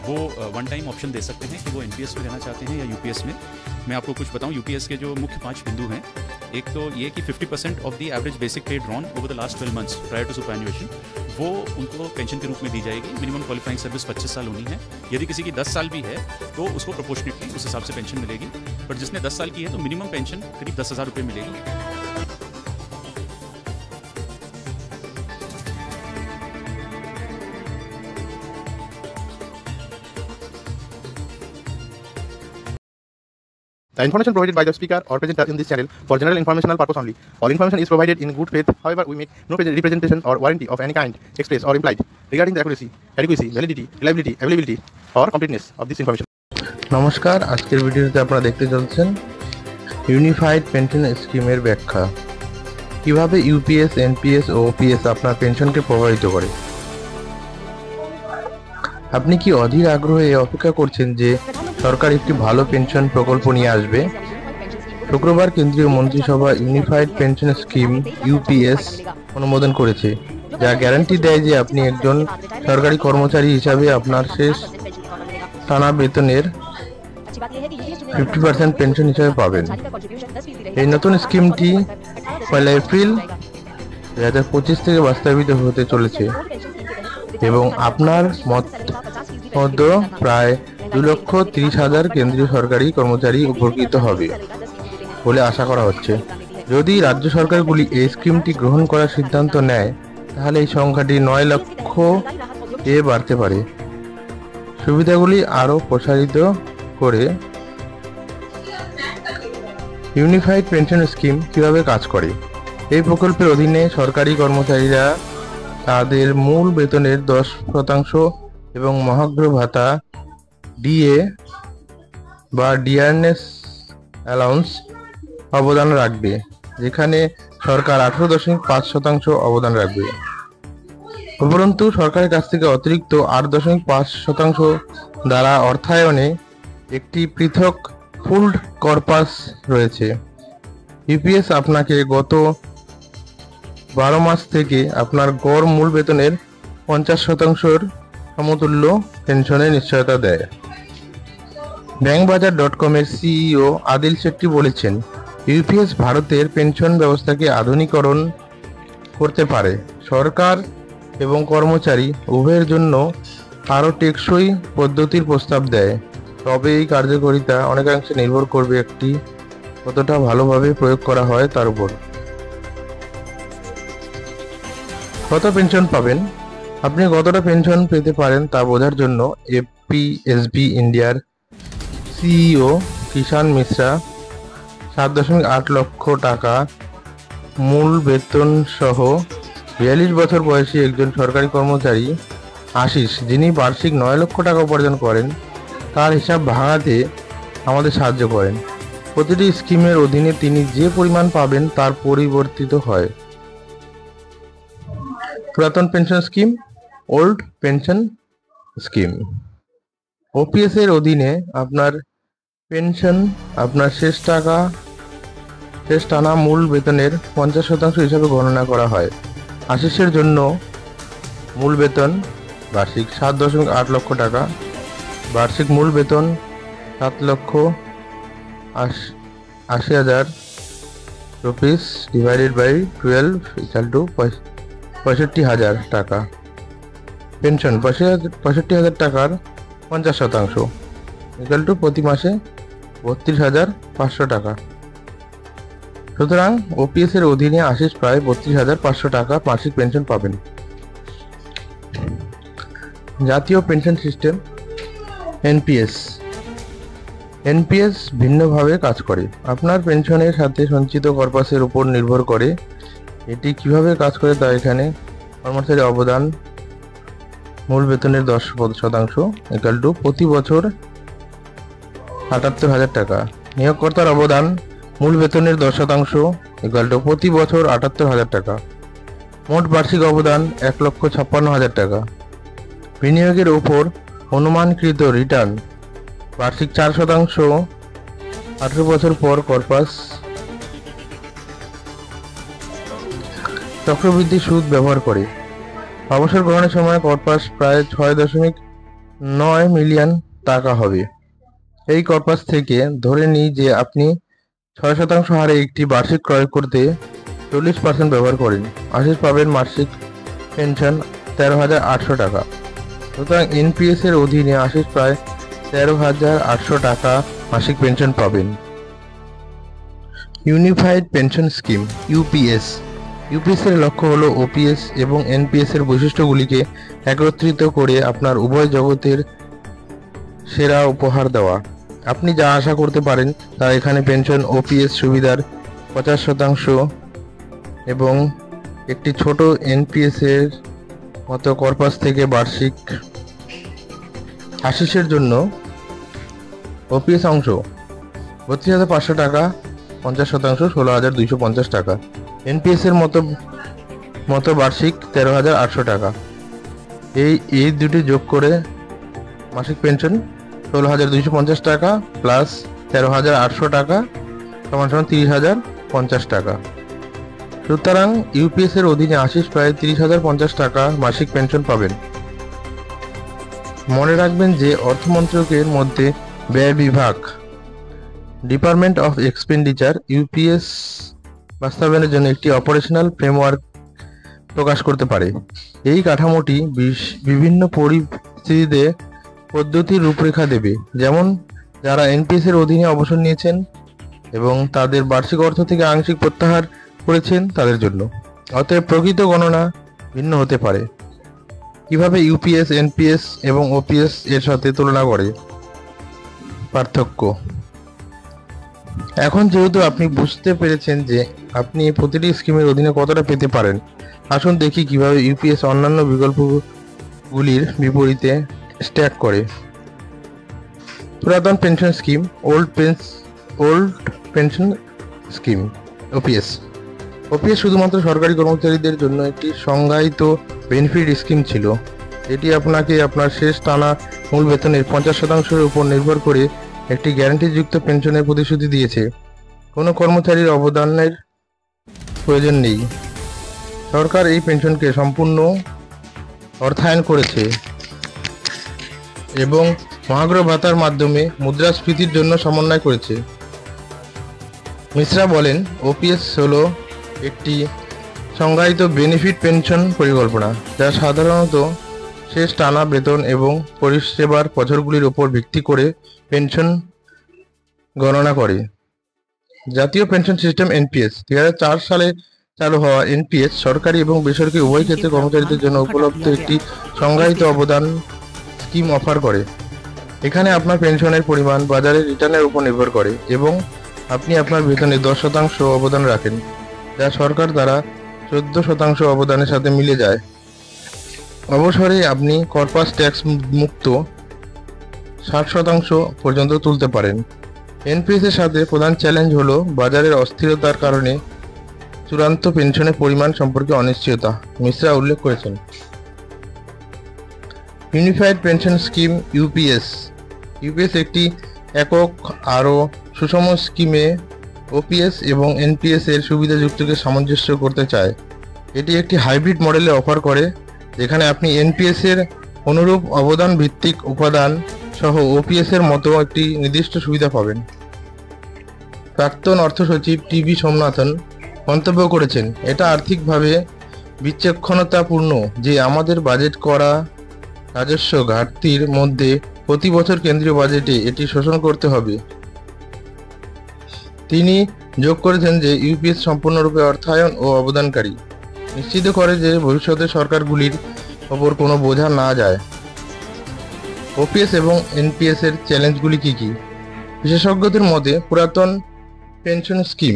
वो one time option दे सकते हैं कि वो एनपीएस में रहना चाहते हैं या यूपीएस में। मैं आपको कुछ बताऊं, यूपीएस के जो मुख्य 5 बिंदु हैं, एक तो ये कि 50% of the average basic pay drawn over the last 12 months prior to superannuation वो उनको पेंशन के रूप में दी जाएगी। मिनिमम क्वालिफाइंग सर्विस 25 साल होनी है। यदि किसी की 10 साल भी है तो उसको प्रोपोर्शनेटली उस हिसाब से पेंशन मिलेगी, बट जिसने 10 साल की है तो मिनिमम पेंशन करीब 10,000 रुपये मिलेगी। The information provided by the speaker or presenter in this channel for general informational purpose only. All information is provided in good faith. However, we make no representation or warranty of any kind, express or implied, regarding the accuracy, adequacy, validity, reliability, availability, or completeness of this information. নমস্কার, আজকের ভিডিওতে আপনারা দেখতে চলেছেন unified pension স্কিমের ব্যাখ্যা। কিভাবে UPS, NPS ও OPS আপনার পেনশনকে প্রভাবিত করে। আপনি কি অধীর আগ্রহে অপেক্ষা করছেন যে সরকার একটি ভালো পেনশন প্রকল্প নিয়ে আসবে? শুক্রবার কেন্দ্রীয় মন্ত্রিসভা ইউনিফাইড পেনশন স্কিম ইউপিএস অনুমোদন করেছে, যা গ্যারান্টি দেয় যে আপনি একজন সরকারি কর্মচারী হিসাবে আপনার শেষ টানা বেতনের 50% পেনশন হিসাবে পাবেন। এই নতুন স্কিমটি 1 এপ্রিল 2025 থেকে বাস্তবায়িত হতে চলেছে এবং আপনার মধ্য প্রায় 2,30,000 কেন্দ্রীয় সরকারি কর্মচারী উপকৃত হবে বলে আশা করা হচ্ছে। যদি রাজ্য সরকারগুলি এই স্কিমটি গ্রহণ করার সিদ্ধান্ত নেয়, তাহলে এই সংখ্যাটি 9 লক্ষ এ বাড়তে পারে। সুবিধাগুলি আরও প্রসারিত করে ইউনিফাইড পেনশন স্কিম কিভাবে কাজ করে। এই প্রকল্পের অধীনে সরকারি কর্মচারীরা তাদের মূল বেতনের 10% এবং মহার্ঘ ভাতা ডিএ বা ডিয়ারনেস অ্যালাউন্স অবদান রাখবে, যেখানে সরকার 18.5% অবদান রাখবে। উপরন্তু সরকারের কাছ থেকে অতিরিক্ত 8.5% দ্বারা অর্থায়নে একটি পৃথক ফুলড কর্পাস রয়েছে। ইউপিএস আপনাকে গত 12 মাস থেকে আপনার গড় মূল বেতনের 50%-এর সমতুল্য পেনশনের নিশ্চয়তা দেয়। ব্যাংকবাজার.com এর সিইও আদিল শেট্টি বলেছেন, ইউপিএস ভারতের পেনশন ব্যবস্থাকে আধুনিকরণ করতে পারে, সরকার এবং কর্মচারী উভয়ের জন্য আরও টেকসই পদ্ধতির প্রস্তাব দেয়। তবে এই কার্যকারিতা অনেকাংশে নির্ভর করবে একটি কতটা ভালোভাবে প্রয়োগ করা হয় তার উপর। কত পেনশন পাবেন? আপনি কতটা পেনশন পেতে পারেন তা বোঝার জন্য এফপিএসবি ইন্ডিয়ার সিইও কিষাণ মিশ্রা 7.8 লক্ষ টাকা মূল বেতন সহ 42 বছর বয়সী একজন সরকারি কর্মচারী আশিস, যিনি বার্ষিক 9 লক্ষ টাকা উপার্জন করেন, তার হিসাব ভাঙাতে আমাদের সাহায্য করেন। প্রতিটি স্কিমের অধীনে তিনি যে পরিমাণ পাবেন তার পরিবর্তিত হয়। পুরাতন pension scheme, old pension scheme. OPS এর অধীনে আপনার পেনশন আপনার শেষ টানা মূল বেতনের 50% হিসাবে গণনা করা হয়। আশিসের জন্য মূল বেতন বার্ষিক 7.8 লক্ষ টাকা। বার্ষিক মূল বেতন 7,80,000 rupees divided by 12 equal to 65,000 টাকা। পেনশন 65,000 টাকার 50% ইকুয়াল টু প্রতি মাসে 32,500 টাকা। সুতরাং ওপিএস এর অধীনে আশিস প্রায় 32,500 টাকা মাসিক পেনশন পাবেন। জাতীয় পেনশন সিস্টেম এনপিএস। এনপিএস ভিন্নভাবে কাজ করে। আপনার পেনশনের সাথে সঞ্চিত কর্পাসের উপর নির্ভর করে এটি কিভাবে কাজ করে তা এখানে। কর্মচারী অবদান মূল বেতনের 10% ইকুয়াল টু প্রতি বছর 78,000 টাকা। নিয়োগকর্তার অবদান মূল বেতনের 10% ইকুয়াল টু প্রতি বছর 78,000 টাকা। মোট বার্ষিক অবদান 1,56,000 টাকা। বিনিয়োগের উপর অনুমানকৃত রিটার্ন বার্ষিক 4%, 18 বছর পর কর্পাস। চক্রবৃদ্ধি সুদ ব্যবহার করে। অবসর গ্রহণের সময় কর্পাস প্রায় 9 মিলিয়ন টাকা হবে। এই কর্পাস থেকে ধরে নিই যে আপনি 6% হারে একটি বার্ষিক ক্রয় করতে 40% ব্যবহার করেন। আশিস পাবেন মাসিক পেনশন 13,800 টাকা। সুতরাং এনপিএস এর অধীনে আশিস প্রায় 13,800 টাকা মাসিক পেনশন পাবেন। Unified pension scheme UPS. UPS এর লক্ষ্য হলো ওপিএস এবং এনপিএস এর বৈশিষ্ট্যগুলিকে একত্রিত করে আপনার উভয় জগতের সেরা উপহার দেওয়া। আপনি যা আশা করতে পারেন তা এখানে পেনশন ওপিএস সুবিধার 50% এবং একটি ছোট এনপিএস এর মতো কর্পাস থেকে বার্ষিক আশিসের জন্য ওপিএস অংশ 32,500 টাকা, 50% 16,250 টাকা। এনপিএস এর মতো বার্ষিক 13,800 টাকা। এই দুটি যোগ করে মাসিক পেনশন 16,250 টাকা প্লাস 13,800 টাকা সমান 30,050 টাকা। সুতরাং ইউপিএস এর অধীনে আশিস প্রায় 30,050 টাকা মাসিক পেনশন পাবেন। মনে রাখবেন যে অর্থ মন্ত্রকের মধ্যে ব্যয় বিভাগ ডিপার্টমেন্ট অফ এক্সপেন্ডিচার ইউপিএস বাস্তবায়নের জন্য একটি অপারেশনাল ফ্রেমওয়ার্ক প্রকাশ করতে পারে। এই কাঠামোটি বিভিন্ন পরিস্থিতিতে পদ্ধতির রূপরেখা দেবে, যেমন যারা এনপিএস এর অধীনে অবসর নিয়েছেন এবং তাদের বার্ষিক অর্থ থেকে আংশিক প্রত্যাহার করেছেন তাদের জন্য। অতএব প্রকৃত গণনা ভিন্ন হতে পারে। কিভাবে ইউপিএস, এনপিএস এবং ওপিএস এর সাথে তুলনা করে পার্থক্য। এখন যেহেতু আপনি বুঝতে পেরেছেন যে আপনি প্রতিটি স্কিমের অধীনে কতটা পেতে পারেন, আসুন দেখি কিভাবে ইউপিএস অন্যান্য বিকল্পগুলির বিপরীতে স্ট্যাক করে। পুরাতন pension scheme old pension scheme OPS. OPS শুধুমাত্র সরকারি কর্মচারীদের জন্য একটি সংজ্ঞায়িত বেনিফিট স্কিম ছিল। এটি আপনাকে আপনার শেষ টানা মূল বেতনের 50%-এর উপর নির্ভর করে একটি গ্যারান্টিযুক্ত পেনশনের প্রতিশ্রুতি দিয়েছে। কোনো কর্মচারীর অবদানের প্রয়োজন নেই। সরকার এই পেনশনকে সম্পূর্ণ অর্থায়ন করেছে এবং মহার্ঘ ভাতার মাধ্যমে মুদ্রাস্ফীতির জন্য সমন্বয় করেছে। মিশ্রা বলেন, ওপিএস হলো একটি সংজ্ঞায়িত বেনিফিট পেনশন পরিকল্পনা যা সাধারণত শেষ টানা বেতন এবং পরিষেবার বছরগুলির উপর ভিত্তি করে পেনশন গণনা করে। জাতীয় পেনশন সিস্টেম এনপিএস 2004 সালে চালু হওয়া এনপিএস সরকারি এবং বেসরকারি উভয় ক্ষেত্রে কর্মচারীদের জন্য উপলব্ধ একটি সংজ্ঞায়িত অবদান স্কিম অফার করে। এখানে আপনার পেনশনের পরিমাণ বাজারের রিটার্নের উপর নির্ভর করে এবং আপনি আপনার বেতনের 10% অবদান রাখেন, যা সরকার দ্বারা 14% অবদানের সাথে মিলে যায়। অবসরে আপনি কর্পাস ট্যাক্স মুক্ত 60% পর্যন্ত তুলতে পারেন। এনপিএস এর সাথে প্রধান চ্যালেঞ্জ হলো বাজারের অস্থিরতার কারণে চূড়ান্ত পেনশনের পরিমাণ সম্পর্কে অনিশ্চয়তা, মিশ্রা উল্লেখ করেছেন। Unified pension scheme UPS. UPS একটি একক আরও সুষম স্কিমে ওপিএস এবং এনপিএস এর সুবিধাযুক্তকে সামঞ্জস্য করতে চায়। এটি একটি হাইব্রিড মডেলে অফার করে, যেখানে আপনি এনপিএস এর অনুরূপ অবদান ভিত্তিক উপাদান সহ ওপিএস এর মতো একটি নির্দিষ্ট সুবিধা পাবেন। প্রাক্তন অর্থ সচিব টিভি সোমনাথন মন্তব্য করেছেন, এটা আর্থিকভাবে বিচক্ষণতাপূর্ণ যে আমাদের বাজেট করা রাজস্ব ঘাটতির মধ্যে প্রতি বছর কেন্দ্রীয় বাজেটে এটি শোষণ করতে হবে। তিনি যোগ করেছেন যে ইউপিএস সম্পূর্ণরূপে অর্থায়ন ও অবদানকারী, নিশ্চিত করে যে ভবিষ্যতে সরকারগুলির ওপর কোনো বোঝা না যায়। ওপিএস এবং এনপিএস এর চ্যালেঞ্জগুলি কি কি? বিশেষজ্ঞদের মতে পুরাতন pension scheme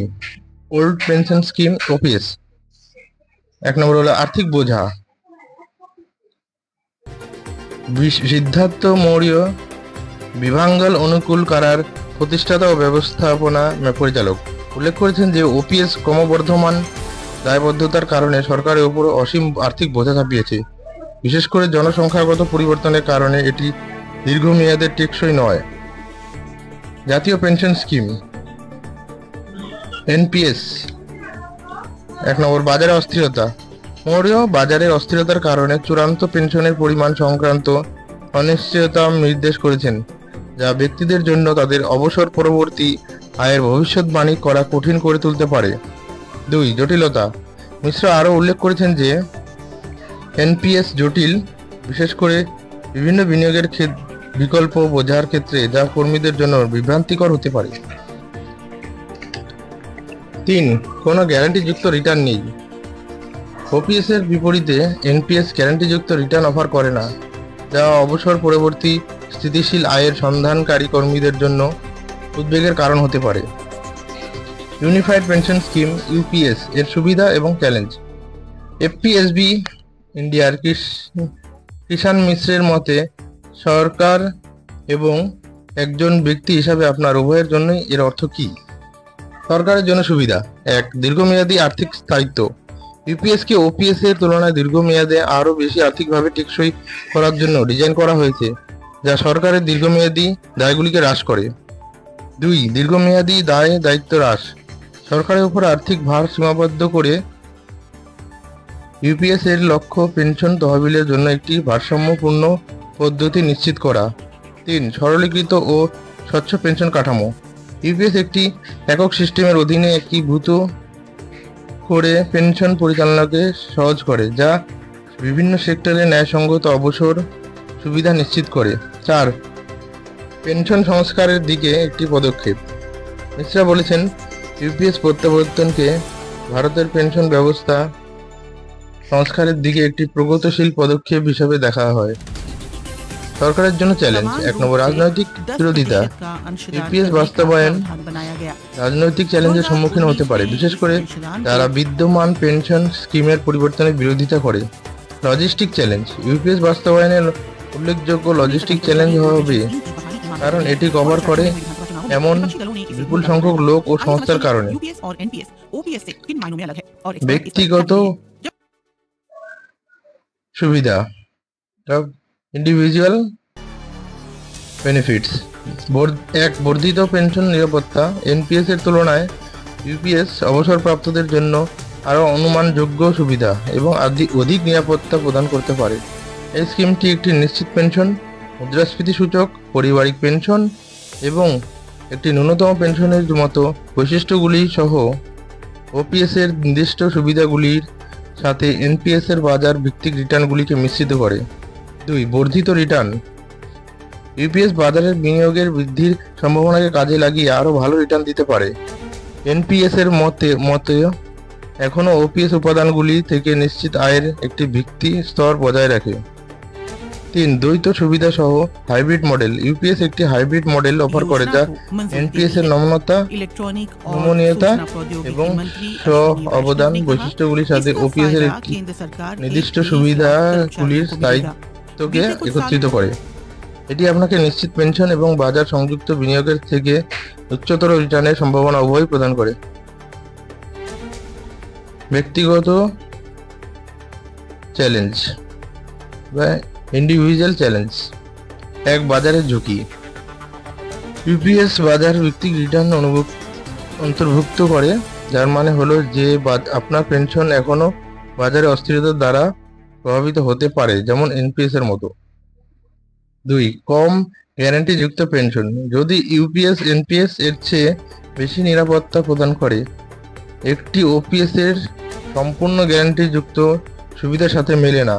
old pension scheme OPS. 1 নম্বর হলো আর্থিক বোঝা। সিদ্ধার্থ মৌর্য বিভাঙ্গল অনুকূল কারার প্রতিষ্ঠাতা ও ব্যবস্থাপনা পরিচালক উল্লেখ করেছেন যে ওপিএস ক্রমবর্ধমান দায়বদ্ধতার কারণে সরকারের উপর অসীম আর্থিক বোঝা চাপিয়েছে। বিশেষ করে জনসংখ্যাগত পরিবর্তনের কারণে এটি দীর্ঘমেয়াদে টেকসই নয়। জাতীয় পেনশন স্কিম এনপিএস। 1 নম্বর বাজারে অস্থিরতা। মৌর্য বাজারের অস্থিরতার কারণে চূড়ান্ত পেনশনের পরিমাণ সংক্রান্ত অনিশ্চয়তা নির্দেশ করেছেন, যা ব্যক্তিদের জন্য তাদের অবসর পরবর্তী আয়ের ভবিষ্যৎবাণী করা কঠিন করে তুলতে পারে। 2. জটিলতা। মিশ্রা আরও উল্লেখ করেছেন যে এনপিএস জটিল, বিশেষ করে বিভিন্ন বিনিয়োগের বিকল্প বোঝার ক্ষেত্রে, যা কর্মীদের জন্য বিভ্রান্তিকর হতে পারে। 3. কোনো গ্যারান্টিযুক্ত রিটার্ন নেই। ওপিএস এর বিপরীতে এনপিএস গ্যারান্টিযুক্ত রিটার্ন অফার করে না, যা অবসর পরবর্তী স্থিতিশীল আয়ের সন্ধানকারী কর্মীদের জন্য উদ্বেগের কারণ হতে পারে। ইউনিফাইড পেনশন স্কিম ইউপিএস এর সুবিধা এবং চ্যালেঞ্জ। এফপিএসবি ইন্ডিয়ার কিষাণ মিশ্রের মতে, সরকার এবং একজন ব্যক্তি হিসাবে আপনার উভয়ের জন্যই এর অর্থ কী? সরকারের জন্য সুবিধা। 1. দীর্ঘমেয়াদী আর্থিক স্থায়িত্ব। ইউপিএসকে ওপিএস এর তুলনায় দীর্ঘমেয়াদে আরও বেশি আর্থিকভাবে টেকসই করার জন্য ডিজাইন করা হয়েছে, যা সরকারের দীর্ঘমেয়াদী দায়গুলিকে হ্রাস করে। 2. দীর্ঘমেয়াদী দায়িত্ব হ্রাস। সরকারের উপর আর্থিক ভার সীমাবদ্ধ করে ইউপিএস এর লক্ষ্য পেনশন তহবিলের জন্য একটি ভারসাম্যপূর্ণ পদ্ধতি নিশ্চিত করা। 3. সরলীকৃত ও স্বচ্ছ পেনশন কাঠামো। ইউপিএস একটি একক সিস্টেমের অধীনে একীভূত করে পেনশন পরিচালনাকে সহজ করে, যা বিভিন্ন সেক্টরে ন্যায়সঙ্গত অবসর সুবিধা নিশ্চিত করে। 4. পেনশন সংস্কারের দিকে একটি পদক্ষেপ। মিশ্রা বলেছেন, ইউপিএস প্রত্যাবর্তনকে ভারতের পেনশন ব্যবস্থা সংস্কারের দিকে একটি প্রগতিশীল পদক্ষেপ হিসেবে দেখা হয়। সরকারের জন্য চ্যালেঞ্জ। 1 নম্বর, রাজনৈতিক বিরোধিতা। ইউপিএস বাস্তবায়ন রাজনৈতিক চ্যালেঞ্জের সম্মুখীন হতে পারে, বিশেষ করে যারা বিদ্যমান পেনশন স্কিমের পরিবর্তনের বিরোধিতা করে। Logistic challenge. ইউপিএস বাস্তবায়নের উল্লেখযোগ্য লজিস্টিক চ্যালেঞ্জ হবে, কারণ এটি কভার করে এমন বিপুল সংখ্যক লোক ও সংস্থার কারণে। ব্যক্তিগত সুবিধা, ইন্ডিভিজুয়াল বেনিফিটস। 1. বর্ধিত পেনশন নিরাপত্তা। এনপিএস এর তুলনায় ইউপিএস অবসরপ্রাপ্তদের জন্য আরও অনুমানযোগ্য সুবিধা এবং অধিক নিরাপত্তা প্রদান করতে পারে। এই স্কিমটি একটি নিশ্চিত পেনশন, মুদ্রাস্ফীতি সূচক, পারিবারিক পেনশন এবং একটি ন্যূনতম পেনশনের মতো বৈশিষ্ট্যগুলি সহ ওপিএস এর নির্দিষ্ট সুবিধাগুলির সাথে এনপিএস এর বাজার ভিত্তিক রিটার্নগুলিকে মিশ্রিত করে। 2. বর্ধিত রিটার্ন। ইউপিএস বাজারের বিনিয়োগের বৃদ্ধির সম্ভাবনাকে কাজে লাগিয়ে আরও ভালো রিটার্ন দিতে পারে। এনপিএস এর মতে এখনও ওপিএস উপাদানগুলি থেকে নিশ্চিত আয়ের একটি ভিত্তি স্তর বজায় রাখে। 3. দ্বৈত সুবিধা সহ হাইব্রিড মডেল। ইউপিএস একটি হাইব্রিড মডেল অফার করে, যা এনপিএস এর নমনীয়তা এবং স্ব-অবদান বৈশিষ্ট্যগুলির সাথে ওপিএস এর একটি নির্দিষ্ট সুবিধাগুলির স্থায়িত্বকে একত্রিত করে। এটি আপনাকে নিশ্চিত পেনশন এবং বাজার সংযুক্ত বিনিয়োগের থেকে উচ্চতর রিটার্নের সম্ভাবনা উভয়ই প্রদান করে। ব্যক্তিগত চ্যালেঞ্জ বা ইন্ডিভিজুয়াল চ্যালেঞ্জ। 1. বাজারের ঝুঁকি। ইউপিএস বাজার ভিত্তিক রিটার্ন অন্তর্ভুক্ত করে, যার মানে হলো যে আপনার পেনশন এখনও বাজারে অস্থিরতার দ্বারা প্রভাবিত হতে পারে, যেমন এনপিএস এর মতো। 2. কম গ্যারান্টিযুক্ত পেনশন। যদি ইউপিএস এনপিএস এর চেয়ে বেশি নিরাপত্তা প্রদান করে, একটি ওপিএস এর সম্পূর্ণ গ্যারান্টিযুক্ত সুবিধার সাথে মেলে না,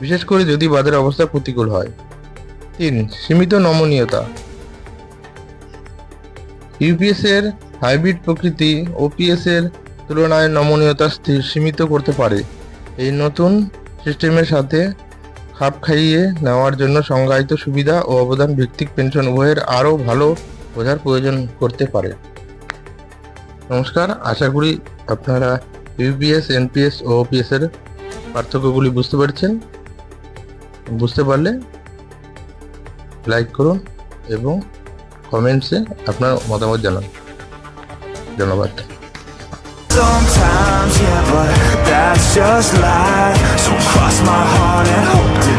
বিশেষ করে যদি বাজারের অবস্থা প্রতিকূল হয়। 3. সীমিত নমনীয়তা। ইউপিএস এর হাইব্রিড প্রকৃতি ওপিএস এর তুলনায় নমনীয়তা সীমিত করতে পারে। এই নতুন সিস্টেমের সাথে খাপ খাইয়ে নেওয়ার জন্য সংজ্ঞায়িত সুবিধা ও অবদান ভিত্তিক পেনশন উভয়ের আরও ভালো বোঝার প্রয়োজন করতে পারে। নমস্কার, আশা করি আপনারা ইউপিএস, এনপিএস ও ওপিএস এর পার্থক্যগুলি বুঝতে পারছেন। বুঝতে পারলে লাইক করুন এবং কমেন্টসে আপনার মতামত জানান। ধন্যবাদ। Sometimes, yeah, but that's just life. So cross my heart and hope to